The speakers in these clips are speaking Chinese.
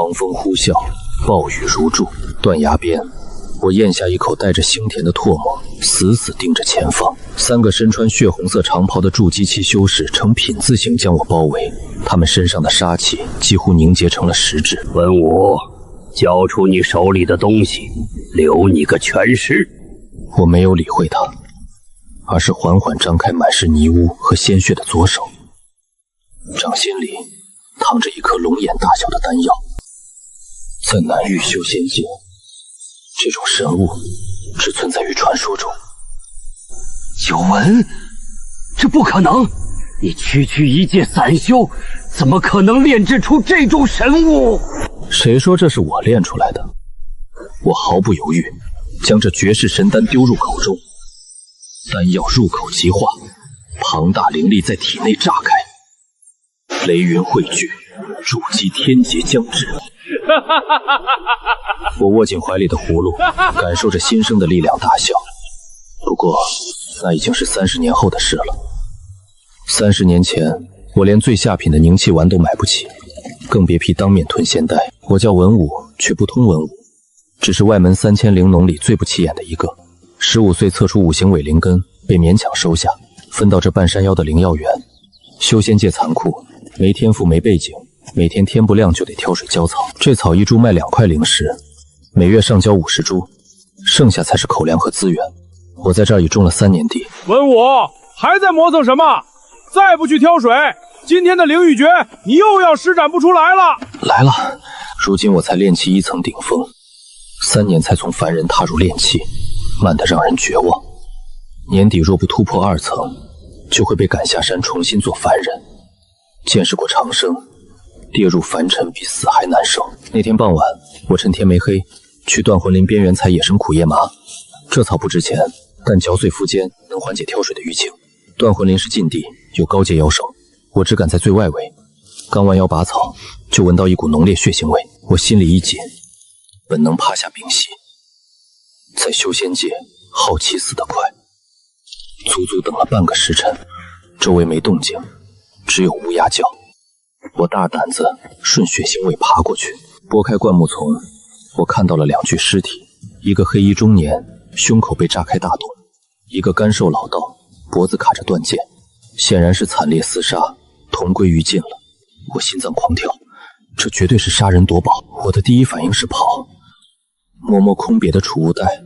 狂风呼啸，暴雨如注。断崖边，我咽下一口带着腥甜的唾沫，死死盯着前方。3个身穿血红色长袍的筑基期修士呈品字形将我包围，他们身上的杀气几乎凝结成了实质。文武，交出你手里的东西，留你个全尸。我没有理会他，而是缓缓张开满是泥污和鲜血的左手，掌心里躺着一颗龙眼大小的丹药。在南域修仙界，这种神物只存在于传说中。久闻，这不可能！你区区一介散修，怎么可能炼制出这种神物？谁说这是我炼出来的？我毫不犹豫，将这绝世神丹丢入口中。丹药入口即化，庞大灵力在体内炸开，雷云汇聚，筑基天劫将至。我握紧怀里的葫芦，感受着新生的力量，大笑。不过，那已经是30年后的事了。30年前，我连最下品的凝气丸都买不起，更别提当面吞仙丹。我叫文武，却不通文武，只是外门3000灵农里最不起眼的一个。15岁测出5行伪灵根，被勉强收下，分到这半山腰的灵药园。修仙界残酷，没天赋没背景，每天天不亮就得挑水浇草。这草一株卖2块灵石，每月上交50株，剩下才是口粮和资源。我在这儿已种了3年地。文武还在磨蹭什么？再不去挑水，今天的灵玉诀你又要施展不出来了。来了，如今我才炼气1层顶峰，3年才从凡人踏入炼气，慢得让人绝望。年底若不突破2层，就会被赶下山重新做凡人。见识过长生，跌入凡尘比死还难受。那天傍晚，我趁天没黑，去断魂林边缘采野生苦叶麻。这草不值钱，但嚼碎肤间能缓解挑水的淤青。断魂林是禁地，有高阶妖兽，我只敢在最外围。刚弯腰拔草，就闻到一股浓烈血腥味，我心里一紧，本能趴下屏息。在修仙界，好奇死得快。足足等了半个时辰，周围没动静，只有乌鸦叫。我大胆子顺血腥味爬过去，拨开灌木丛，我看到了2具尸体，一个黑衣中年，胸口被炸开大洞；一个干瘦老道，脖子卡着断剑，显然是惨烈厮杀，同归于尽了。我心脏狂跳，这绝对是杀人夺宝。我的第一反应是跑，摸摸空别的储物袋，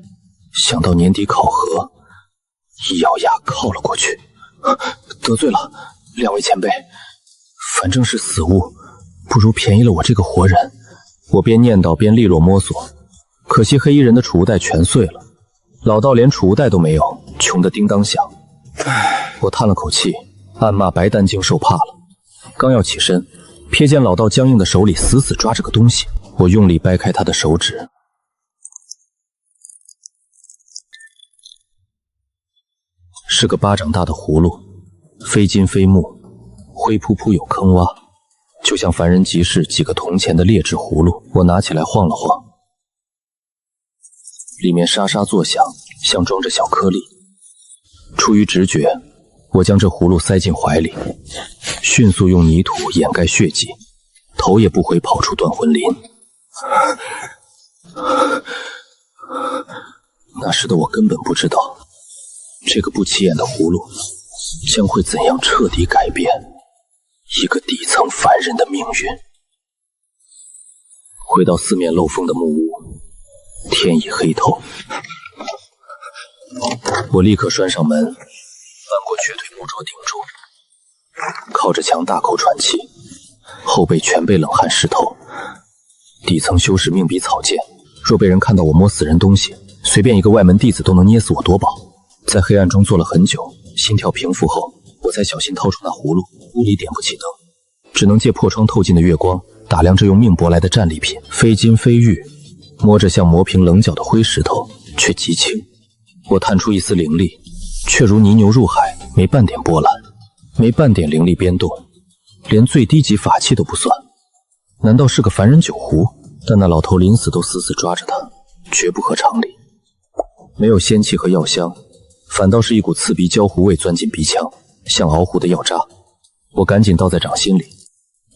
想到年底考核，一咬牙靠了过去。得罪了2位前辈，反正是死物，不如便宜了我这个活人。我边念叨边利落摸索，可惜黑衣人的储物袋全碎了，老道连储物袋都没有，穷得叮当响。我叹了口气，暗骂白丹精兽怕了。刚要起身，瞥见老道僵硬的手里死死抓着个东西，我用力掰开他的手指，是个巴掌大的葫芦，非金非木，灰扑扑有坑洼，就像凡人集市几个铜钱的劣质葫芦。我拿起来晃了晃，里面沙沙作响，像装着小颗粒。出于直觉，我将这葫芦塞进怀里，迅速用泥土掩盖血迹，头也不回跑出断魂林。那时的我根本不知道，这个不起眼的葫芦将会怎样彻底改变一个底层凡人的命运。回到四面漏风的木屋，天已黑透。我立刻拴上门，翻过瘸腿木桌顶住，靠着墙大口喘气，后背全被冷汗湿透。底层修士命比草贱，若被人看到我摸死人东西，随便一个外门弟子都能捏死我夺宝。在黑暗中坐了很久，心跳平复后，我才小心掏出那葫芦。屋里点不起灯，只能借破窗透进的月光打量着用命搏来的战利品，非金非玉，摸着像磨平棱角的灰石头，却极轻。我探出一丝灵力，却如泥牛入海，没半点波澜，没半点灵力变动，连最低级法器都不算。难道是个凡人酒壶？但那老头临死都死死抓着它，绝不合常理。没有仙气和药香，反倒是一股刺鼻焦糊味钻进鼻腔，像熬糊的药渣。我赶紧倒在掌心里，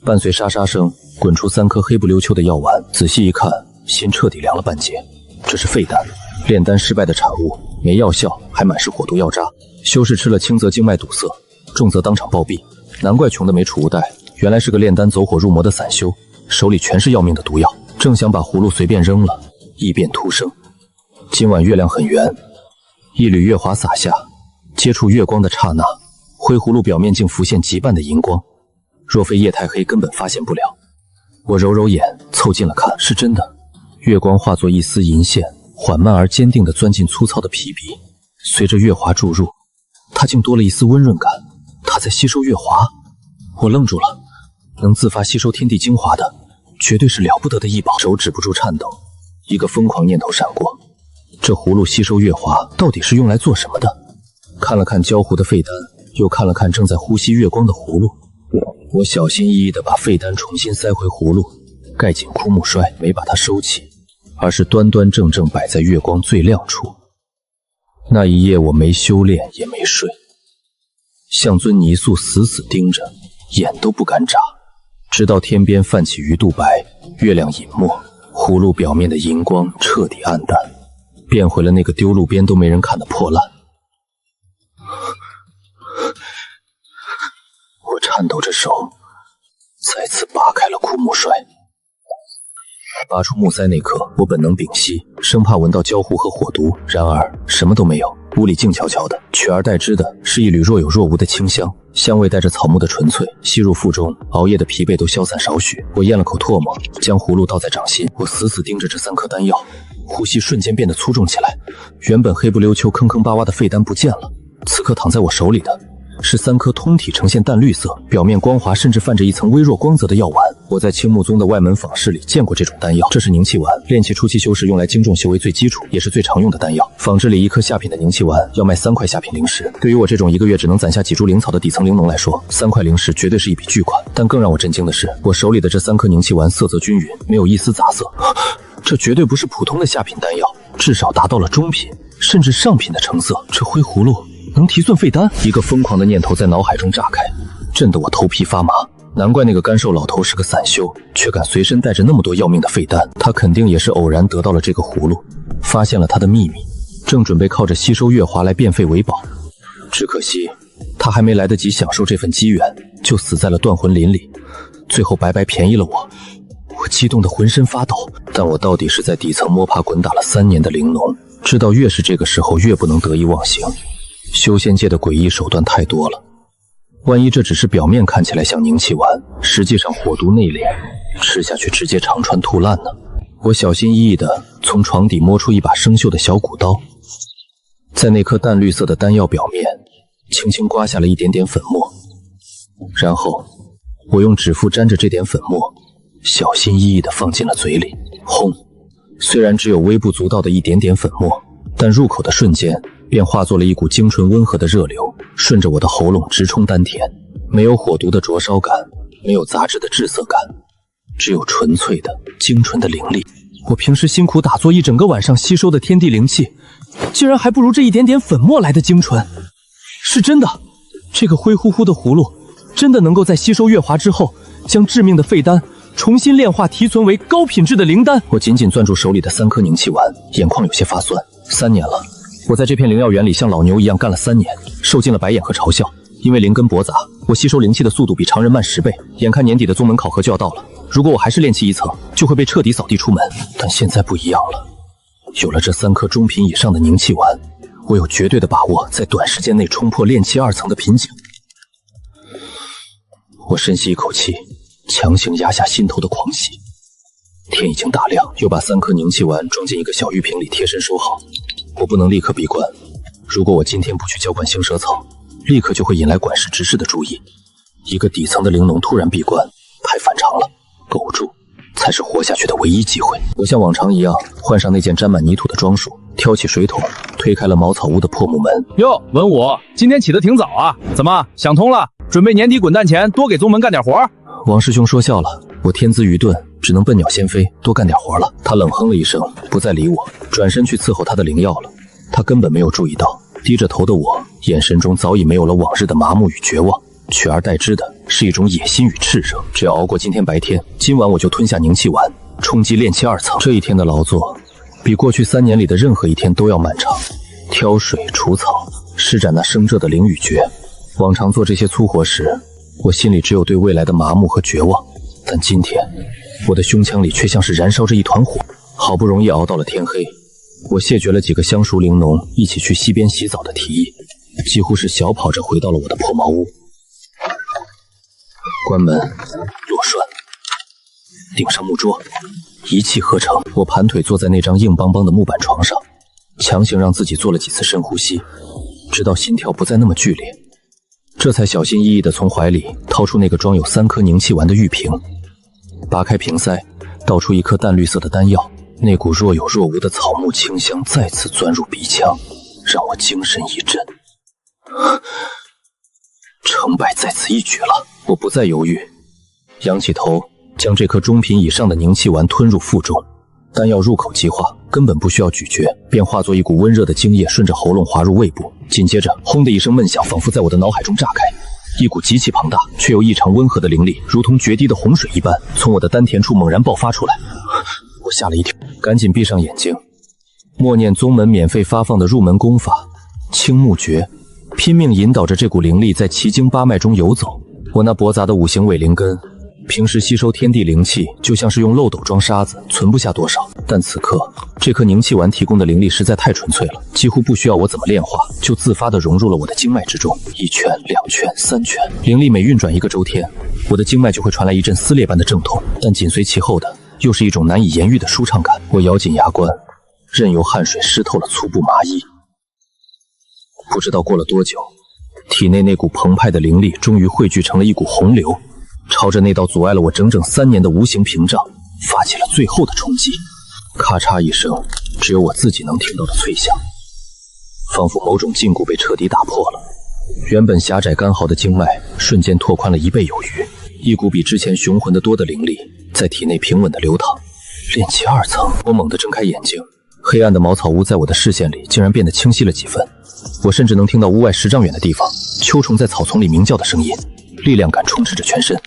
伴随沙沙声，滚出3颗黑不溜秋的药丸。仔细一看，心彻底凉了半截。这是废丹，炼丹失败的产物，没药效，还满是火毒药渣。修士吃了轻则经脉堵塞，重则当场暴毙。难怪穷的没储物袋，原来是个炼丹走火入魔的散修，手里全是要命的毒药。正想把葫芦随便扔了，异变突生。今晚月亮很圆，一缕月华洒下，接触月光的刹那，灰葫芦表面竟浮现极半的银光。若非夜太黑，根本发现不了。我揉揉眼，凑近了看，是真的。月光化作一丝银线，缓慢而坚定地钻进粗糙的皮壁。随着月华注入，它竟多了一丝温润感。它在吸收月华。我愣住了，能自发吸收天地精华的，绝对是了不得的异宝。手止不住颤抖，一个疯狂念头闪过：这葫芦吸收月华到底是用来做什么的？看了看焦糊的废丹，又看了看正在呼吸月光的葫芦，我小心翼翼地把废丹重新塞回葫芦，盖紧枯木栓，没把它收起，而是端端正正摆在月光最亮处。那一夜我没修炼也没睡，像尊泥塑死死盯着，眼都不敢眨，直到天边泛起鱼肚白，月亮隐没，葫芦表面的银光彻底暗淡，变回了那个丢路边都没人看的破烂。我颤抖着手，再次扒开了枯木栓。拔出木塞那刻，我本能屏息，生怕闻到焦糊和火毒，然而什么都没有，屋里静悄悄的，取而代之的是一缕若有若无的清香，香味带着草木的纯粹，吸入腹中，熬夜的疲惫都消散少许。我咽了口唾沫，将葫芦倒在掌心，我死死盯着这3颗丹药，呼吸瞬间变得粗重起来。原本黑不溜秋、坑坑巴巴的废丹不见了，此刻躺在我手里的是3颗通体呈现淡绿色，表面光滑，甚至泛着一层微弱光泽的药丸。我在青木宗的外门坊室里见过这种丹药，这是凝气丸，炼气初期修士用来精重修为最基础，也是最常用的丹药。坊制里1颗下品的凝气丸要卖3块下品灵石，对于我这种1个月只能攒下几株灵草的底层灵农来说，3块灵石绝对是一笔巨款。但更让我震惊的是，我手里的这3颗凝气丸色泽均匀，没有一丝杂色，这绝对不是普通的下品丹药，至少达到了中品甚至上品的成色。这灰葫芦能提寸废丹？一个疯狂的念头在脑海中炸开，震得我头皮发麻。难怪那个干瘦老头是个散修，却敢随身带着那么多要命的废丹。他肯定也是偶然得到了这个葫芦，发现了他的秘密，正准备靠着吸收月华来变废为宝。只可惜他还没来得及享受这份机缘，就死在了断魂林里，最后白白便宜了我。我激动得浑身发抖，但我到底是在底层摸爬滚打了3年的灵农，知道越是这个时候越不能得意忘形。修仙界的诡异手段太多了，万一这只是表面看起来像凝气丸，实际上火毒内敛，吃下去直接肠穿肚烂呢？我小心翼翼地从床底摸出一把生锈的小骨刀，在那颗淡绿色的丹药表面轻轻刮下了一点点粉末，然后我用指腹沾着这点粉末，小心翼翼地放进了嘴里。轰！虽然只有微不足道的一点点粉末，但入口的瞬间便化作了一股精纯温和的热流，顺着我的喉咙直冲丹田。没有火毒的灼烧感，没有杂质的滞涩感，只有纯粹的精纯的灵力。我平时辛苦打坐一整个晚上吸收的天地灵气，竟然还不如这一点点粉末来的精纯。是真的，这个灰乎乎的葫芦真的能够在吸收月华之后，将致命的废丹重新炼化提纯为高品质的灵丹。我紧紧攥住手里的3颗凝气丸，眼眶有些发酸。3年了，我在这片灵药园里像老牛一样干了3年，受尽了白眼和嘲笑。因为灵根驳杂，我吸收灵气的速度比常人慢10倍。眼看年底的宗门考核就要到了，如果我还是炼气1层，就会被彻底扫地出门。但现在不一样了，有了这3颗中品以上的凝气丸，我有绝对的把握在短时间内冲破炼气2层的瓶颈。我深吸一口气，强行压下心头的狂喜。天已经大亮，又把3颗凝气丸装进一个小玉瓶里，贴身收好。我不能立刻闭关，如果我今天不去浇灌星蛇草，立刻就会引来管事执事的注意。一个底层的灵农突然闭关，太反常了。苟住才是活下去的唯一机会。我像往常一样换上那件沾满泥土的装束，挑起水桶，推开了茅草屋的破木门。哟，文武，今天起得挺早啊，怎么想通了，准备年底滚蛋前多给宗门干点活？王师兄说笑了，我天资愚钝，只能笨鸟先飞，多干点活了。他冷哼了一声，不再理我，转身去伺候他的灵药了。他根本没有注意到，低着头的我眼神中早已没有了往日的麻木与绝望，取而代之的是一种野心与炽热。只要熬过今天白天，今晚我就吞下凝气丸，冲击炼气2层。这一天的劳作，比过去3年里的任何一天都要漫长。挑水、除草、施展那生热的灵羽诀。往常做这些粗活时，我心里只有对未来的麻木和绝望。但今天，我的胸腔里却像是燃烧着一团火。好不容易熬到了天黑，我谢绝了几个相熟玲珑一起去溪边洗澡的提议，几乎是小跑着回到了我的破茅屋。关门，落栓，顶上木桌，一气呵成。我盘腿坐在那张硬邦邦的木板床上，强行让自己做了几次深呼吸，直到心跳不再那么剧烈，这才小心翼翼地从怀里掏出那个装有3颗凝气丸的玉瓶，拔开瓶塞，倒出一颗淡绿色的丹药。那股若有若无的草木清香再次钻入鼻腔，让我精神一振。成败在此一举了，我不再犹豫，仰起头，将这颗中品以上的凝气丸吞入腹中。丹药入口即化，根本不需要咀嚼，便化作一股温热的精液顺着喉咙滑入胃部。紧接着，轰的一声闷响仿佛在我的脑海中炸开，一股极其庞大却又异常温和的灵力，如同决堤的洪水一般，从我的丹田处猛然爆发出来。我吓了一跳，赶紧闭上眼睛，默念宗门免费发放的入门功法青木诀，拼命引导着这股灵力在奇经八脉中游走。我那驳杂的5行伪灵根，平时吸收天地灵气就像是用漏斗装沙子，存不下多少。但此刻，这颗凝气丸提供的灵力实在太纯粹了，几乎不需要我怎么炼化，就自发地融入了我的经脉之中。1圈、2圈、3圈，灵力每运转1个周天，我的经脉就会传来一阵撕裂般的阵痛，但紧随其后的又是一种难以言喻的舒畅感。我咬紧牙关，任由汗水湿透了粗布麻衣。不知道过了多久，体内那股澎湃的灵力终于汇聚成了一股洪流，朝着那道阻碍了我整整3年的无形屏障发起了最后的冲击。咔嚓一声，只有我自己能听到的脆响，仿佛某种禁锢被彻底打破了。原本狭窄干涸的经脉瞬间拓宽了1倍有余，一股比之前雄浑得多的灵力在体内平稳地流淌。炼气2层，我猛地睁开眼睛，黑暗的茅草屋在我的视线里竟然变得清晰了几分。我甚至能听到屋外10丈远的地方秋虫在草丛里鸣叫的声音，力量感充斥着全身。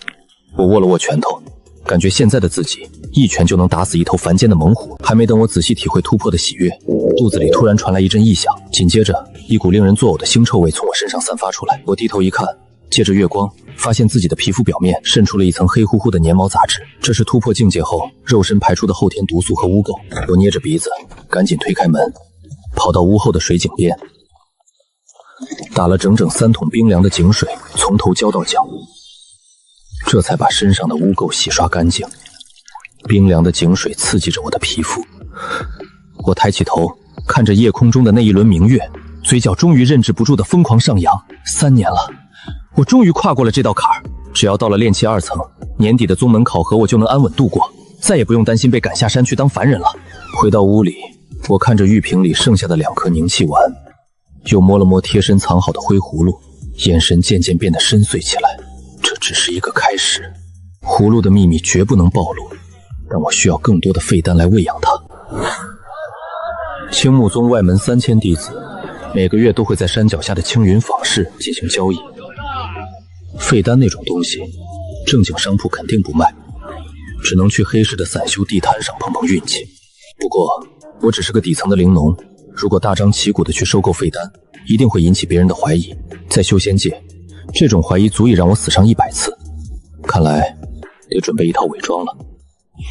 我握了握拳头，感觉现在的自己一拳就能打死一头凡间的猛虎。还没等我仔细体会突破的喜悦，肚子里突然传来一阵异响，紧接着一股令人作呕的腥臭味从我身上散发出来。我低头一看，借着月光发现自己的皮肤表面渗出了一层黑乎乎的粘毛杂质，这是突破境界后肉身排出的后天毒素和污垢。我捏着鼻子赶紧推开门，跑到屋后的水井边，打了整整3桶冰凉的井水，从头浇到脚，这才把身上的污垢洗刷干净。冰凉的井水刺激着我的皮肤，我抬起头看着夜空中的那一轮明月，嘴角终于忍制不住的疯狂上扬。3年了，我终于跨过了这道坎儿。只要到了炼气2层，年底的宗门考核我就能安稳度过，再也不用担心被赶下山去当凡人了。回到屋里，我看着玉瓶里剩下的2颗凝气丸，又摸了摸贴身藏好的灰葫芦，眼神渐渐变得深邃起来。这只是一个开始，葫芦的秘密绝不能暴露，但我需要更多的废丹来喂养它。青木宗外门3000弟子，每个月都会在山脚下的青云坊市进行交易。废丹那种东西，正经商铺肯定不卖，只能去黑市的散修地摊上碰碰运气。不过，我只是个底层的灵农，如果大张旗鼓地去收购废丹，一定会引起别人的怀疑。在修仙界，这种怀疑足以让我死上100次。看来得准备一套伪装了。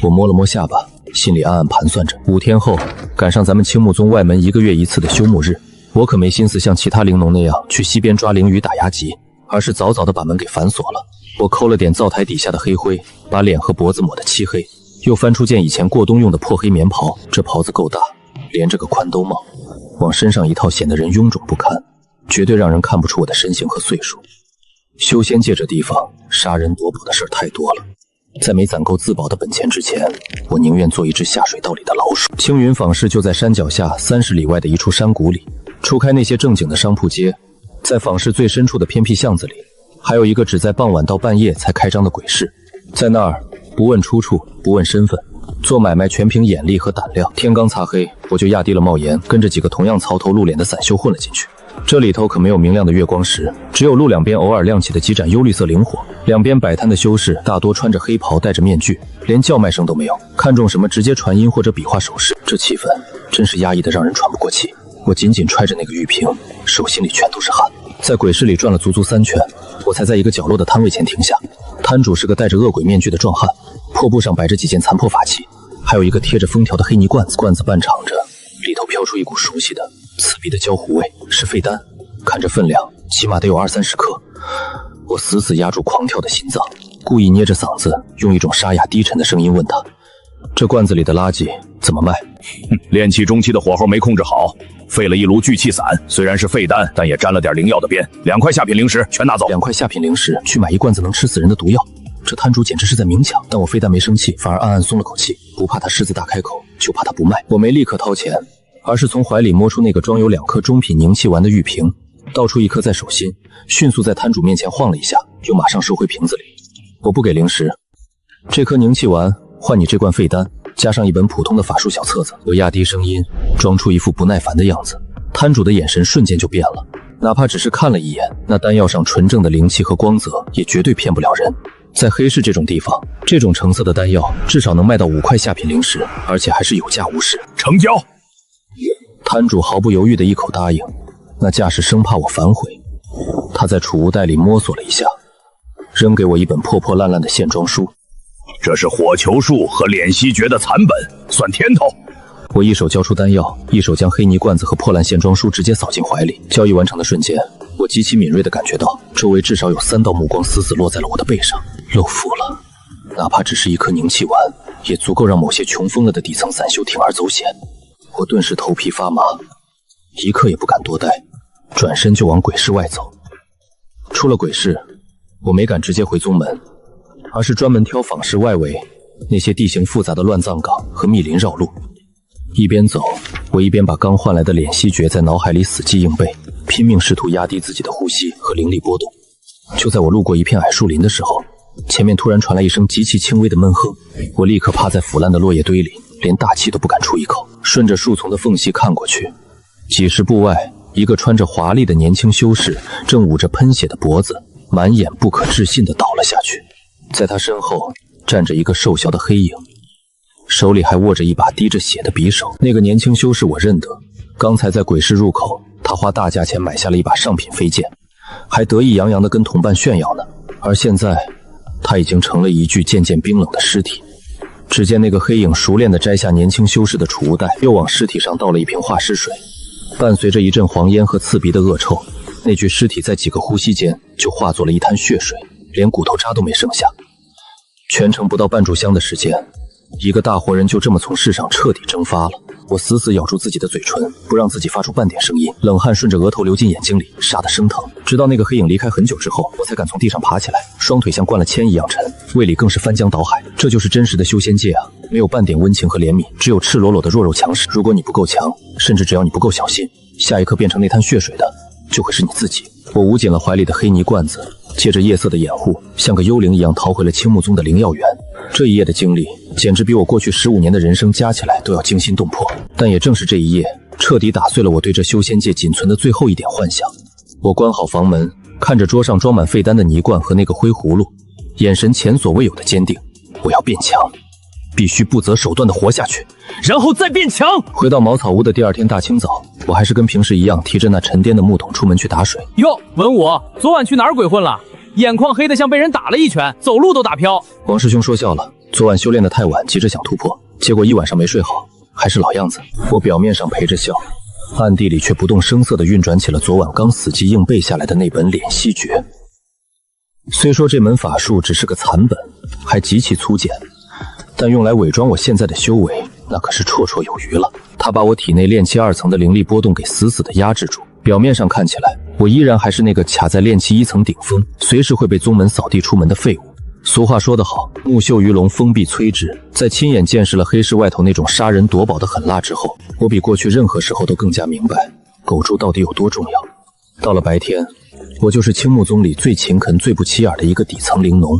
我摸了摸下巴，心里暗暗盘算着，5天后赶上咱们青木宗外门1个月1次的休沐日，我可没心思像其他灵农那样去溪边抓灵鱼打牙祭，而是早早地把门给反锁了。我抠了点灶台底下的黑灰，把脸和脖子抹得漆黑，又翻出件以前过冬用的破黑棉袍，这袍子够大，连着个宽兜帽，往身上一套显得人臃肿不堪，绝对让人看不出我的身形和岁数。修仙界这地方杀人夺宝的事儿太多了，在没攒够自保的本钱之前，我宁愿做一只下水道里的老鼠。青云坊市就在山脚下30里外的一处山谷里，除开那些正经的商铺街，在坊市最深处的偏僻巷子里，还有一个只在傍晚到半夜才开张的鬼市。在那儿不问出处，不问身份，做买卖全凭眼力和胆量。天刚擦黑，我就压低了帽檐，跟着几个同样糙头露脸的散修混了进去。这里头可没有明亮的月光石，只有路两边偶尔亮起的几盏幽绿色灵火。两边摆摊的修士大多穿着黑袍，戴着面具，连叫卖声都没有。看中什么直接传音或者比划手势，这气氛真是压抑的让人喘不过气。我紧紧揣着那个玉瓶，手心里全都是汗。在鬼市里转了足足3圈，我才在一个角落的摊位前停下。摊主是个戴着恶鬼面具的壮汉，破布上摆着几件残破法器，还有一个贴着封条的黑泥罐子，罐子半敞着，里头飘出一股熟悉的刺鼻的焦糊味，是废丹，看着分量起码得有20-30克。我死死压住狂跳的心脏，故意捏着嗓子，用一种沙哑低沉的声音问他：这罐子里的垃圾怎么卖？炼气中期的火候没控制好，废了一炉聚气散，虽然是废丹，但也沾了点灵药的边。2块下品灵石全拿走。2块下品灵石去买一罐子能吃死人的毒药，这摊主简直是在明抢。但我非但没生气，反而暗暗松了口气，不怕他狮子大开口，就怕他不卖。我没立刻掏钱，而是从怀里摸出那个装有2颗中品凝气丸的玉瓶，倒出1颗在手心，迅速在摊主面前晃了一下，又马上收回瓶子里。我不给灵石，这颗凝气丸换你这罐废丹，加上一本普通的法术小册子。我压低声音，装出一副不耐烦的样子。摊主的眼神瞬间就变了，哪怕只是看了一眼，那丹药上纯正的灵气和光泽也绝对骗不了人。在黑市这种地方，这种成色的丹药至少能卖到5块下品灵石，而且还是有价无市。成交！摊主毫不犹豫的一口答应，那架势生怕我反悔。他在储物袋里摸索了一下，扔给我一本破破烂烂的线装书。这是火球术和敛息诀的残本，算甜头。我一手交出丹药，一手将黑泥罐子和破烂线装书直接扫进怀里。交易完成的瞬间，我极其敏锐地感觉到周围至少有3道目光死死落在了我的背上。露富了，哪怕只是一颗凝气丸，也足够让某些穷疯了的底层散修铤而走险。我顿时头皮发麻，一刻也不敢多待，转身就往鬼市外走。出了鬼市，我没敢直接回宗门，而是专门挑坊市外围那些地形复杂的乱葬岗和密林绕路。一边走，我一边把刚换来的敛息诀在脑海里死记硬背，拼命试图压低自己的呼吸和灵力波动。就在我路过一片矮树林的时候，前面突然传来一声极其轻微的闷哼，我立刻趴在腐烂的落叶堆里，连大气都不敢出一口。顺着树丛的缝隙看过去，几十步外，一个穿着华丽的年轻修士正捂着喷血的脖子，满眼不可置信地倒了下去。在他身后站着一个瘦小的黑影，手里还握着一把滴着血的匕首。那个年轻修士我认得，刚才在鬼市入口，他花大价钱买下了一把上品飞剑，还得意洋洋地跟同伴炫耀呢。而现在，他已经成了一具渐渐冰冷的尸体。只见那个黑影熟练地摘下年轻修士的储物袋，又往尸体上倒了一瓶化尸水，伴随着一阵黄烟和刺鼻的恶臭，那具尸体在几个呼吸间就化作了一滩血水，连骨头渣都没剩下。全程不到半炷香的时间，一个大活人就这么从世上彻底蒸发了。我死死咬住自己的嘴唇，不让自己发出半点声音，冷汗顺着额头流进眼睛里，杀得生疼。直到那个黑影离开很久之后，我才敢从地上爬起来，双腿像灌了铅一样沉，胃里更是翻江倒海。这就是真实的修仙界啊，没有半点温情和怜悯，只有赤裸裸的弱肉强食。如果你不够强，甚至只要你不够小心，下一刻变成那滩血水的就会是你自己。我捂紧了怀里的黑泥罐子，借着夜色的掩护，像个幽灵一样逃回了青木宗的灵药园。这一夜的经历简直比我过去15年的人生加起来都要惊心动魄，但也正是这一夜彻底打碎了我对这修仙界仅存的最后一点幻想。我关好房门，看着桌上装满废丹的泥罐和那个灰葫芦，眼神前所未有的坚定。我要变强，必须不择手段的活下去，然后再变强。回到茅草屋的第2天大清早，我还是跟平时一样提着那沉甸的木桶出门去打水。哟，文武，昨晚去哪儿鬼混了？眼眶黑得像被人打了一拳，走路都打飘。王师兄说笑了，昨晚修炼得太晚，急着想突破，结果一晚上没睡好，还是老样子。我表面上陪着笑，暗地里却不动声色地运转起了昨晚刚死记硬背下来的那本敛息诀。虽说这门法术只是个残本，还极其粗简，但用来伪装我现在的修为，那可是绰绰有余了。它把我体内炼气2层的灵力波动给死死地压制住。表面上看起来，我依然还是那个卡在炼气1层顶峰，随时会被宗门扫地出门的废物。俗话说得好，木秀于笼，风必摧之。在亲眼见识了黑市外头那种杀人夺宝的狠辣之后，我比过去任何时候都更加明白狗猪到底有多重要。到了白天，我就是青木宗里最勤恳最不起眼的一个底层灵农。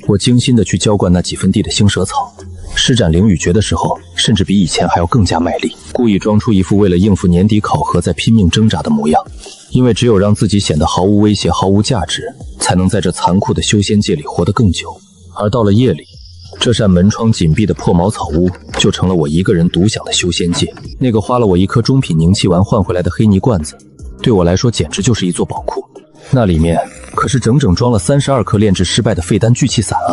我精心地去浇灌那几分地的星蛇草，施展灵羽诀的时候，甚至比以前还要更加卖力，故意装出一副为了应付年底考核在拼命挣扎的模样。因为只有让自己显得毫无威胁、毫无价值，才能在这残酷的修仙界里活得更久。而到了夜里，这扇门窗紧闭的破茅草屋就成了我一个人独享的修仙界。那个花了我一颗中品凝气丸换回来的黑泥罐子，对我来说简直就是一座宝库。那里面可是整整装了32颗炼制失败的废丹聚气散啊！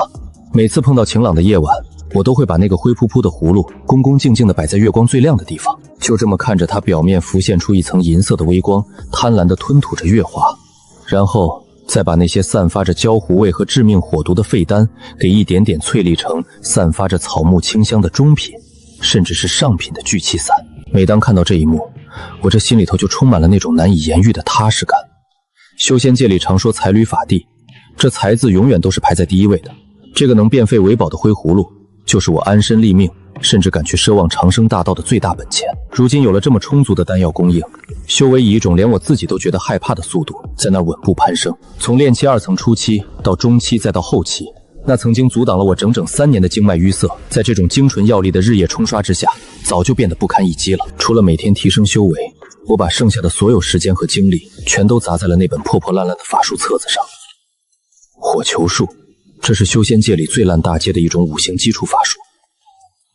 每次碰到晴朗的夜晚，我都会把那个灰扑扑的葫芦恭恭敬敬地摆在月光最亮的地方，就这么看着它表面浮现出一层银色的微光，贪婪地吞吐着月华，然后再把那些散发着焦糊味和致命火毒的废丹给一点点淬砺成散发着草木清香的中品，甚至是上品的聚气散。每当看到这一幕，我这心里头就充满了那种难以言喻的踏实感。修仙界里常说财履法地，这财字永远都是排在第一位的。这个能变废为宝的灰葫芦，就是我安身立命，甚至敢去奢望长生大道的最大本钱。如今有了这么充足的丹药供应，修为以一种连我自己都觉得害怕的速度在那稳步攀升。从炼气2层初期到中期再到后期，那曾经阻挡了我整整3年的经脉淤塞，在这种精纯药力的日夜冲刷之下，早就变得不堪一击了。除了每天提升修为，我把剩下的所有时间和精力全都砸在了那本破破烂烂的法术册子上。火球术，这是修仙界里最烂大街的一种5行基础法术，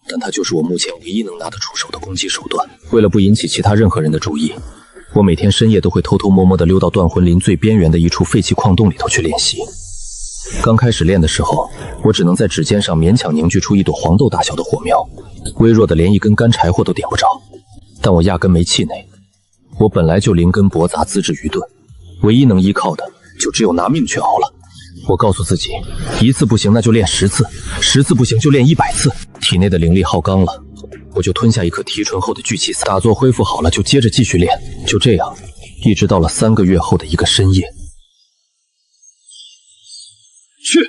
但它就是我目前唯一能拿得出手的攻击手段。为了不引起其他任何人的注意，我每天深夜都会偷偷摸摸地溜到断魂林最边缘的一处废弃矿洞里头去练习。刚开始练的时候，我只能在指尖上勉强凝聚出一朵黄豆大小的火苗，微弱的连一根干柴火都点不着。但我压根没气馁，我本来就灵根驳杂，资质愚钝，唯一能依靠的就只有拿命去熬了。我告诉自己，1次不行那就练10次，10次不行就练100次。体内的灵力耗刚了，我就吞下一颗提纯后的聚气散，打坐恢复好了就接着继续练。就这样，一直到了3个月后的一个深夜。去！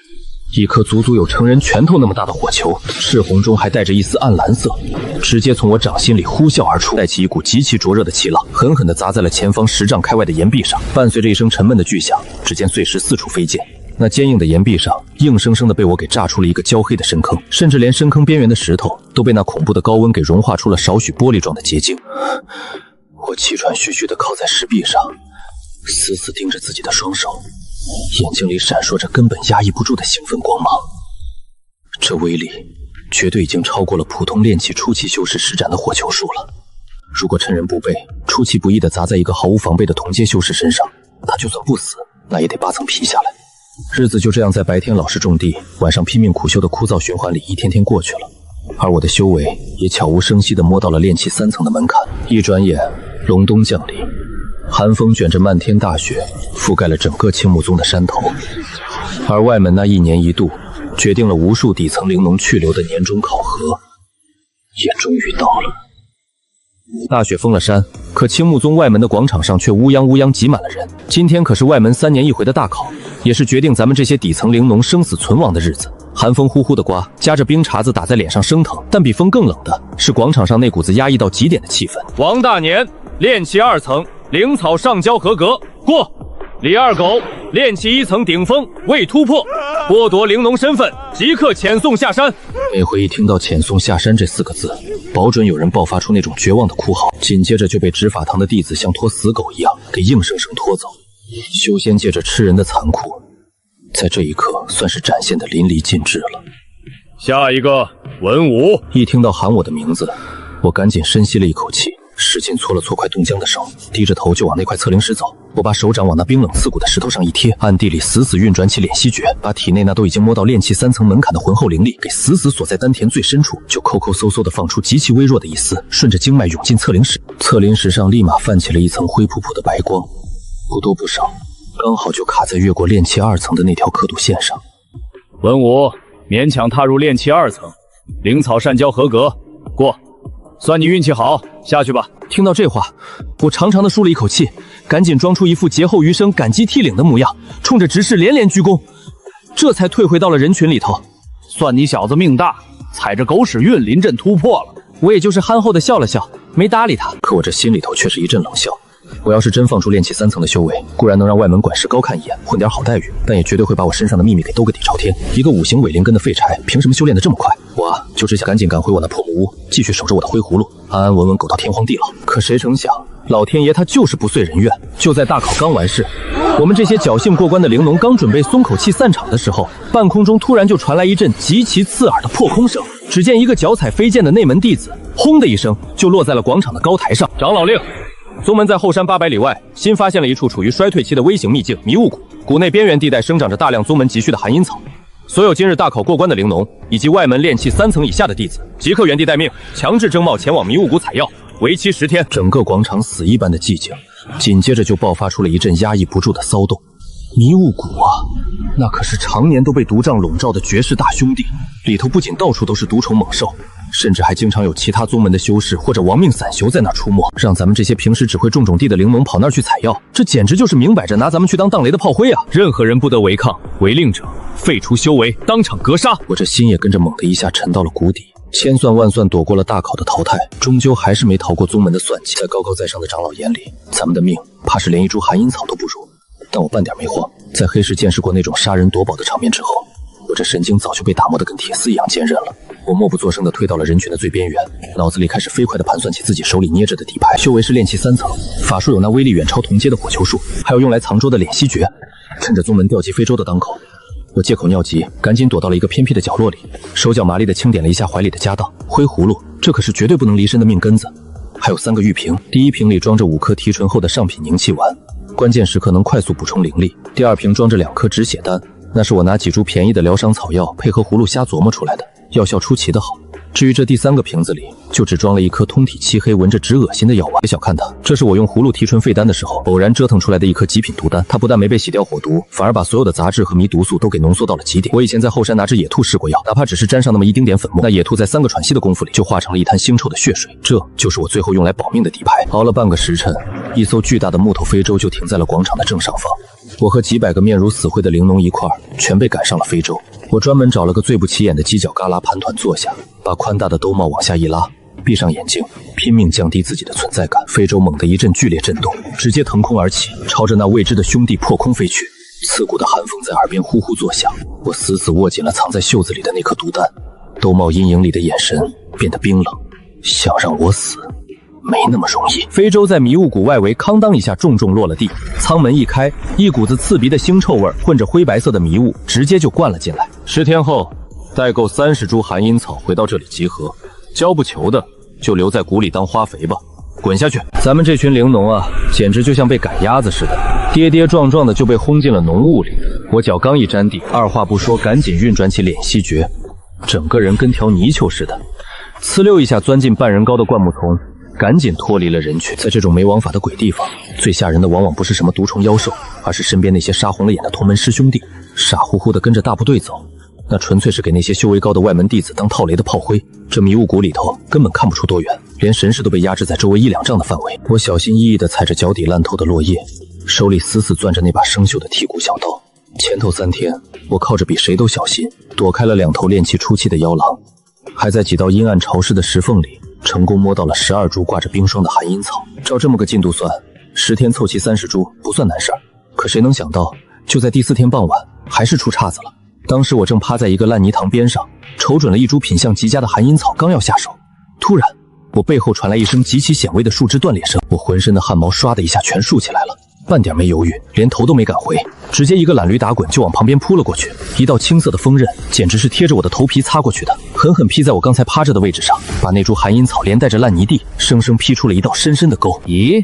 一颗足足有成人拳头那么大的火球，赤红中还带着一丝暗蓝色，直接从我掌心里呼啸而出，带起一股极其灼热的气浪，狠狠地砸在了前方10丈开外的岩壁上。伴随着一声沉闷的巨响，只见碎石四处飞溅，那坚硬的岩壁上硬生生地被我给炸出了一个焦黑的深坑，甚至连深坑边缘的石头都被那恐怖的高温给融化出了少许玻璃状的结晶。我气喘吁吁地靠在石壁上，死死盯着自己的双手，眼睛里闪烁着根本压抑不住的兴奋光芒。这威力绝对已经超过了普通炼气初期修士施展的火球术了。如果趁人不备，出其不意地砸在一个毫无防备的同阶修士身上，他就算不死，那也得8层皮下来。日子就这样在白天老实种地，晚上拼命苦修的枯燥循环里一天天过去了，而我的修为也悄无声息地摸到了炼气3层的门槛。一转眼，隆冬降临，寒风卷着漫天大雪，覆盖了整个青木宗的山头。而外门那1年1度决定了无数底层灵农去留的年终考核，也终于到了。大雪封了山，可青木宗外门的广场上却乌泱乌泱挤满了人。今天可是外门3年1回的大考，也是决定咱们这些底层灵农生死存亡的日子。寒风呼呼的刮，夹着冰碴子打在脸上生疼，但比风更冷的是广场上那股子压抑到极点的气氛。王大年，炼气2层，灵草上交合格，过。李二狗，炼气1层顶峰，未突破，剥夺灵农身份，即刻遣送下山。每回一听到遣送下山这4个字，保准有人爆发出那种绝望的哭嚎，紧接着就被执法堂的弟子像拖死狗一样给硬生生拖走。修仙界这吃人的残酷，在这一刻算是展现的淋漓尽致了。下一个文武。一听到喊我的名字，我赶紧深吸了一口气，使劲搓了搓快冻僵的手，低着头就往那块测灵石走。我把手掌往那冰冷刺骨的石头上一贴，暗地里死死运转起敛息诀，把体内那都已经摸到炼气3层门槛的浑厚灵力给死死锁在丹田最深处，就抠抠搜搜地放出极其微弱的一丝，顺着经脉涌进测灵石。测灵石上立马泛起了一层灰扑扑的白光，不多不少，刚好就卡在越过炼气2层的那条刻度线上。文武勉强踏入炼气2层，灵草善交合格，过。算你运气好，下去吧。听到这话，我长长的舒了一口气，赶紧装出一副劫后余生、感激涕零的模样，冲着执事连连鞠躬，这才退回到了人群里头。算你小子命大，踩着狗屎运临阵突破了。我也就是憨厚的笑了笑，没搭理他。可我这心里头却是一阵冷笑。我要是真放出炼气3层的修为，固然能让外门管事高看一眼，混点好待遇，但也绝对会把我身上的秘密给兜个底朝天。一个5行伪灵根的废柴，凭什么修炼得这么快？我就只想赶紧赶回我那破木屋，继续守着我的灰葫芦，安安稳稳苟到天荒地老。可谁成想，老天爷他就是不遂人愿。就在大考刚完事，我们这些侥幸过关的灵农刚准备松口气散场的时候，半空中突然就传来一阵极其刺耳的破空声。只见一个脚踩飞剑的内门弟子，轰的一声就落在了广场的高台上。长老令，宗门在后山800里外新发现了一处处于衰退期的微型秘境迷雾谷，谷内边缘地带生长着大量宗门急需的寒阴草。所有今日大考过关的灵农以及外门炼气3层以下的弟子，即刻原地待命，强制征召前往迷雾谷采药，为期10天。整个广场死一般的寂静，紧接着就爆发出了一阵压抑不住的骚动。迷雾谷啊，那可是常年都被毒瘴笼罩的绝世大兄弟，里头不仅到处都是毒虫猛兽，甚至还经常有其他宗门的修士或者亡命散修在那儿出没。让咱们这些平时只会种种地的灵农跑那儿去采药，这简直就是明摆着拿咱们去当当雷的炮灰啊！任何人不得违抗，违令者废除修为，当场格杀。我这心也跟着猛的一下沉到了谷底。千算万算躲过了大考的淘汰，终究还是没逃过宗门的算计。在高高在上的长老眼里，咱们的命怕是连一株寒阴草都不如。但我半点没慌，在黑市见识过那种杀人夺宝的场面之后，我这神经早就被打磨得跟铁丝一样坚韧了。我默不作声地退到了人群的最边缘，脑子里开始飞快地盘算起自己手里捏着的底牌。修为是炼气3层，法术有那威力远超同阶的火球术，还有用来藏拙的敛息诀。趁着宗门调集非洲的当口，我借口尿急，赶紧躲到了一个偏僻的角落里，手脚麻利地清点了一下怀里的家当。灰葫芦，这可是绝对不能离身的命根子。还有3个玉瓶，第一瓶里装着5颗提纯后的上品凝气丸，关键时刻能快速补充灵力。第2瓶装着2颗止血丹，那是我拿几株便宜的疗伤草药配合葫芦瞎琢磨出来的，药效出奇的好。至于这第3个瓶子里，就只装了1颗通体漆黑、闻着直恶心的药丸。别小看它，这是我用葫芦提纯废丹的时候偶然折腾出来的1颗极品毒丹。它不但没被洗掉火毒，反而把所有的杂质和迷毒素都给浓缩到了极点。我以前在后山拿只野兔试过药，哪怕只是沾上那么一丁点粉末，那野兔在3个喘息的功夫里就化成了一滩腥臭的血水。这就是我最后用来保命的底牌。熬了半个时辰，一艘巨大的木头非洲就停在了广场的正上方。我和几百个面如死灰的灵农一块全被赶上了非洲。我专门找了个最不起眼的犄角旮旯盘团坐下，把宽大的兜帽往下一拉，闭上眼睛，拼命降低自己的存在感。非洲猛地一阵剧烈震动，直接腾空而起，朝着那未知的兄弟破空飞去。刺骨的寒风在耳边呼呼作响，我死死握紧了藏在袖子里的那颗毒丹。兜帽阴影里的眼神变得冰冷，想让我死没那么容易。非洲在迷雾谷外围康当一下重重落了地，舱门一开，一股子刺鼻的腥臭味混着灰白色的迷雾直接就灌了进来。10天后带够30株寒阴草回到这里集合，交不求的就留在谷里当花肥吧。滚下去！咱们这群灵农啊，简直就像被赶鸭子似的，跌跌撞撞的就被轰进了浓雾里。我脚刚一沾地，二话不说赶紧运转起敛息诀，整个人跟条泥鳅似的，呲溜一下钻进半人高的灌木丛，赶紧脱离了人群。在这种没王法的鬼地方，最吓人的往往不是什么毒虫妖兽，而是身边那些杀红了眼的同门师兄弟，傻乎乎的跟着大部队走，那纯粹是给那些修为高的外门弟子当套雷的炮灰。这迷雾谷里头根本看不出多远，连神识都被压制在周围1、2丈的范围。我小心翼翼地踩着脚底烂透的落叶，手里死死攥着那把生锈的剔骨小刀。前头3天，我靠着比谁都小心，躲开了2头炼气初期的妖狼，还在几道阴暗潮湿的石缝里成功摸到了12株挂着冰霜的寒阴草。照这么个进度算，10天凑齐30株不算难事儿。可谁能想到，就在第4天傍晚，还是出岔子了。当时我正趴在一个烂泥塘边上，瞅准了一株品相极佳的寒阴草，刚要下手，突然我背后传来一声极其显微的树枝断裂声，我浑身的汗毛唰的一下全竖起来了，半点没犹豫，连头都没敢回，直接一个懒驴打滚就往旁边扑了过去。一道青色的锋刃简直是贴着我的头皮擦过去的，狠狠劈在我刚才趴着的位置上，把那株寒阴草连带着烂泥地生生劈出了一道深深的沟。咦，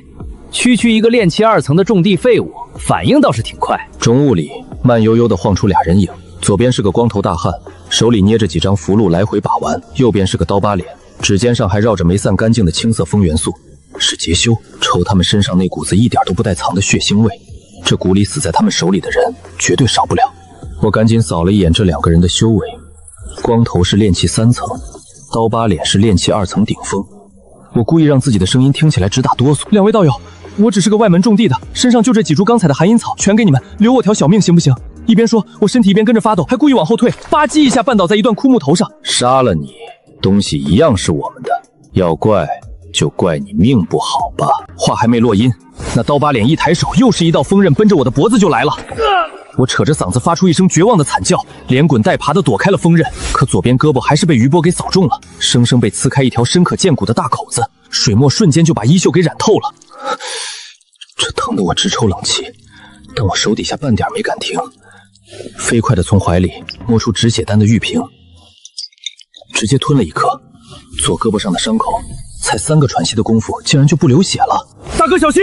区一个炼气2层的种地废物，反应倒是挺快。中雾里慢悠悠地晃出俩人影，左边是个光头大汉，手里捏着几张符箓来回把玩，右边是个刀疤脸，指尖上还绕着没散干净的青色风元素，是劫修。瞅他们身上那股子一点都不带藏的血腥味，这谷里死在他们手里的人绝对少不了。我赶紧扫了一眼这2个人的修为，光头是炼气3层，刀疤脸是炼气2层顶峰。我故意让自己的声音听起来直打哆嗦。2位道友，我只是个外门种地的，身上就这几株刚采的寒阴草，全给你们，留我条小命行不行？一边说，我身体一边跟着发抖，还故意往后退，吧唧一下绊倒在一段枯木头上。杀了你，东西一样是我们的，要怪就怪你命不好吧。话还没落音，那刀疤脸一抬手，又是一道锋刃奔着我的脖子就来了。我扯着嗓子发出一声绝望的惨叫，连滚带爬的躲开了锋刃，可左边胳膊还是被余波给扫中了，生生被刺开一条深可见骨的大口子，水墨瞬间就把衣袖给染透了。这疼得我直抽冷气，但我手底下半点没敢停，飞快地从怀里摸出止血丹的玉瓶，直接吞了一颗。左胳膊上的伤口才3个喘息的功夫，竟然就不流血了。大哥小心，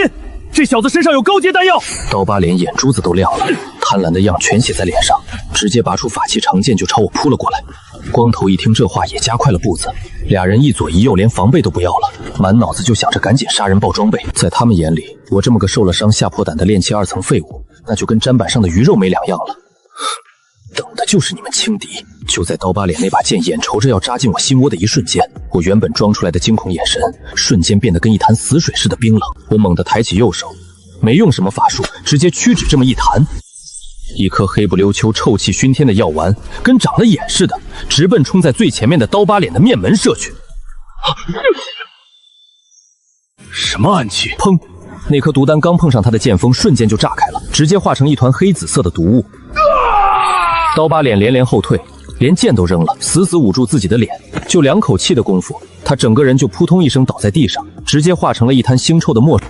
这小子身上有高阶丹药。刀疤脸眼珠子都亮了，贪婪的样全写在脸上，直接拔出法器长剑就朝我扑了过来。光头一听这话也加快了步子，俩人一左一右，连防备都不要了，满脑子就想着赶紧杀人爆装备。在他们眼里，我这么个受了伤吓破胆的炼气2层废物，那就跟砧板上的鱼肉没两样了。等的就是你们轻敌。就在刀疤脸那把剑眼瞅着要扎进我心窝的一瞬间，我原本装出来的惊恐眼神瞬间变得跟一潭死水似的冰冷。我猛地抬起右手，没用什么法术，直接屈指这么一弹，一颗黑不溜秋、臭气熏天的药丸跟长了眼似的，直奔冲在最前面的刀疤脸的面门射去。什么暗器？砰！那颗毒丹刚碰上他的剑锋，瞬间就炸开了，直接化成一团黑紫色的毒雾。刀疤脸连连后退，连剑都扔了，死死捂住自己的脸。就2口气的功夫，他整个人就扑通一声倒在地上，直接化成了一滩腥臭的墨水。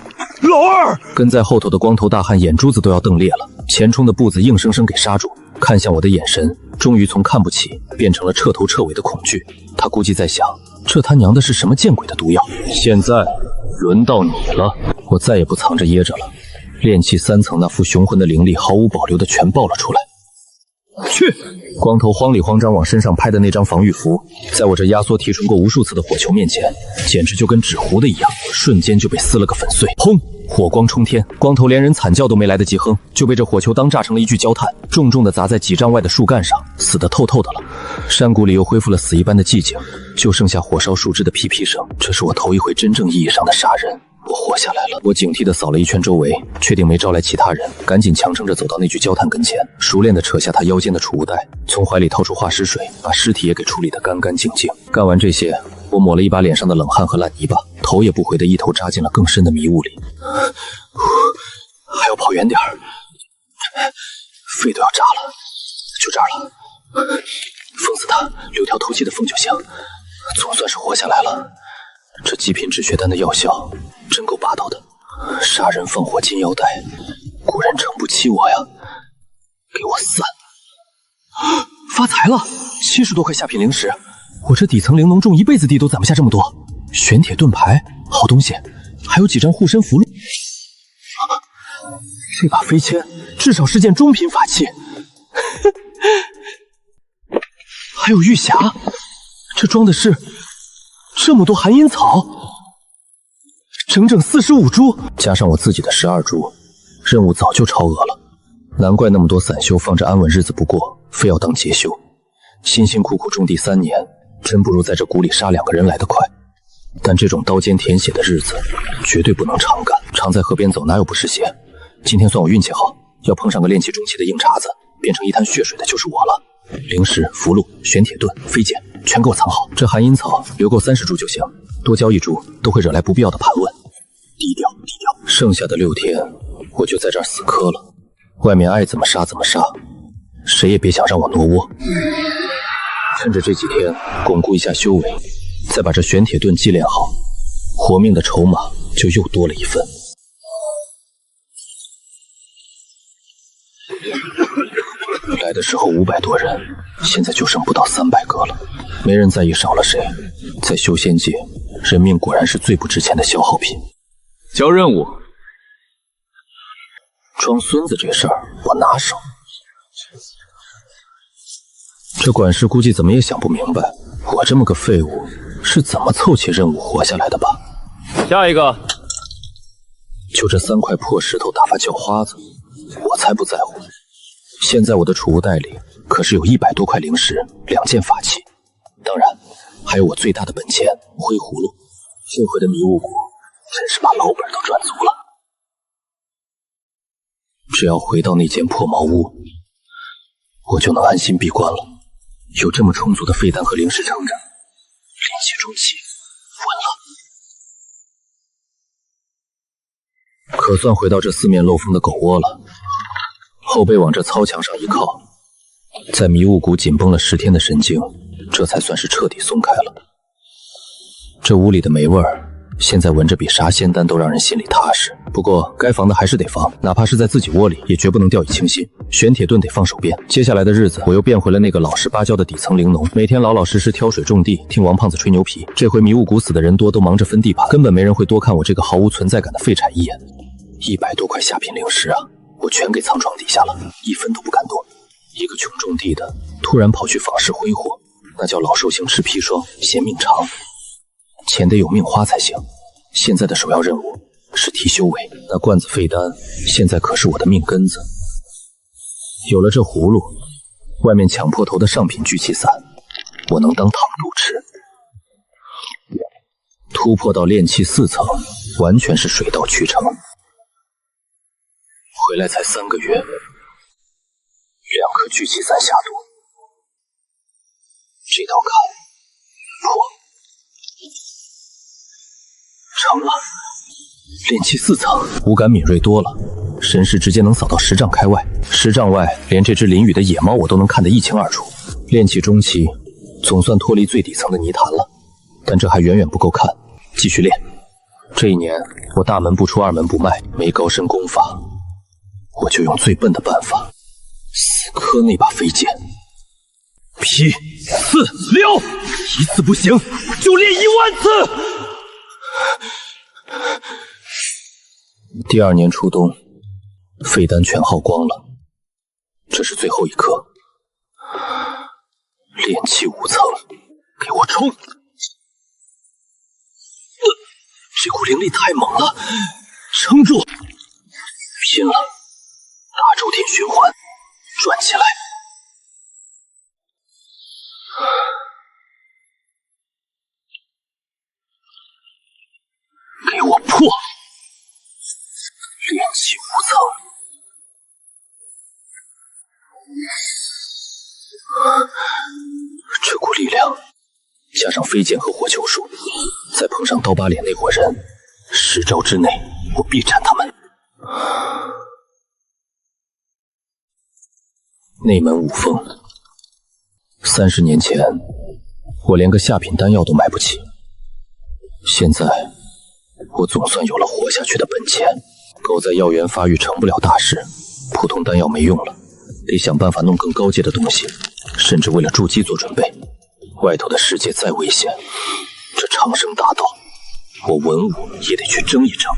老二！跟在后头的光头大汉眼珠子都要瞪裂了，前冲的步子硬生生给刹住，看向我的眼神终于从看不起变成了彻头彻尾的恐惧。他估计在想，这他娘的是什么见鬼的毒药？现在轮到你了！我再也不藏着掖着了，炼气3层那副雄浑的灵力毫无保留的全爆了出来。去！光头慌里慌张往身上拍的那张防御符，在我这压缩提纯过无数次的火球面前，简直就跟纸糊的一样，瞬间就被撕了个粉碎。砰！火光冲天，光头连人惨叫都没来得及哼，就被这火球当炸成了一具焦炭，重重的砸在几丈外的树干上，死得透透的了。山谷里又恢复了死一般的寂静，就剩下火烧树枝的噼噼声。这是我头一回真正意义上的杀人。我活下来了。我警惕地扫了一圈周围，确定没招来其他人，赶紧强撑着走到那具焦炭跟前，熟练地扯下他腰间的储物袋，从怀里掏出化尸水，把尸体也给处理得干干净净。干完这些，我抹了一把脸上的冷汗和烂泥巴，头也不回地一头扎进了更深的迷雾里。还要跑远点儿，肺都要炸了。就这儿了，封死他，留条透气的缝就行。总算是活下来了。这极品止血丹的药效真够霸道的，杀人放火金腰带，古人诚不欺我呀！给我散！发财了，70多块下品灵石，我这底层玲珑种一辈子地都攒不下这么多。玄铁盾牌，好东西，还有几张护身符箓。这把飞签至少是件中品法器，还有玉匣，这装的是这么多寒阴草，整整45株，加上我自己的12株，任务早就超额了。难怪那么多散修放着安稳日子不过，非要当劫修。辛辛苦苦种地3年，真不如在这谷里杀2个人来得快。但这种刀尖舔血的日子绝对不能常干，常在河边走哪有不湿鞋？今天算我运气好，要碰上个炼气中期的硬茬子，变成一滩血水的就是我了。灵石、符箓、玄铁盾、飞剑全给我藏好，这寒阴草留够30株就行，多交1株都会惹来不必要的盘问。低调低调，剩下的6天我就在这儿死磕了，外面爱怎么杀怎么杀，谁也别想让我挪窝。趁着这几天巩固一下修为，再把这玄铁盾祭炼好，活命的筹码就又多了一份。来的时候500多人，现在就剩不到300个了，没人在意少了谁。在修仙界，人命果然是最不值钱的消耗品。交任务。装孙子这事儿我拿手。这管事估计怎么也想不明白，我这么个废物是怎么凑齐任务活下来的吧？下一个。就这3块破石头打发叫花子，我才不在乎。现在我的储物袋里可是有100多块灵石，2件法器，当然还有我最大的本钱灰葫芦。这回的迷雾谷真是把老本都赚足了。只要回到那间破茅屋，我就能安心闭关了。有这么充足的废丹和灵石撑着，炼气中期稳了。可算回到这四面漏风的狗窝了，后背往这操墙上一靠，在迷雾谷紧绷了10天的神经，这才算是彻底松开了。这屋里的霉味儿现在闻着比啥仙丹都让人心里踏实。不过该防的还是得防，哪怕是在自己窝里，也绝不能掉以轻心。玄铁盾得放手边。接下来的日子，我又变回了那个老实巴交的底层灵农，每天老老实实挑水种地，听王胖子吹牛皮。这回迷雾谷死的人多，都忙着分地盘，根本没人会多看我这个毫无存在感的废柴一眼。100多块下品灵石啊，我全给藏床底下了，一分都不敢动。一个穷种地的，突然跑去访视挥霍，那叫老寿星吃砒霜，嫌命长。钱得有命花才行。现在的首要任务是提修为，那罐子废丹现在可是我的命根子。有了这葫芦，外面抢破头的上品聚气散，我能当糖度吃。突破到炼气4层，完全是水到渠成。回来才3个月，2颗聚气散下肚，这道坎破。成了，炼气4层，五感敏锐多了，神识直接能扫到10丈开外，10丈外连这只淋雨的野猫我都能看得一清二楚。炼气中期，总算脱离最底层的泥潭了，但这还远远不够看，继续练。这一年，我大门不出二门不迈，没高深功法，我就用最笨的办法，死磕那把飞剑。劈4溜，一次不行就练10000次。第2年初冬，废丹全耗光了，这是最后一颗。炼气5层，给我冲！这股灵力太猛了，撑住！拼了！大周天循环，转起来！给我破！炼气5层，这股力量加上飞剑和火球术，再碰上刀疤脸那伙人，10招之内我必斩他们。内门五峰，30年前我连个下品丹药都买不起，现在我总算有了活下去的本钱。狗在药源发育成不了大事，普通丹药没用了，得想办法弄更高阶的东西，甚至为了筑基做准备。外头的世界再危险，这长生大道，我文武也得去争一争。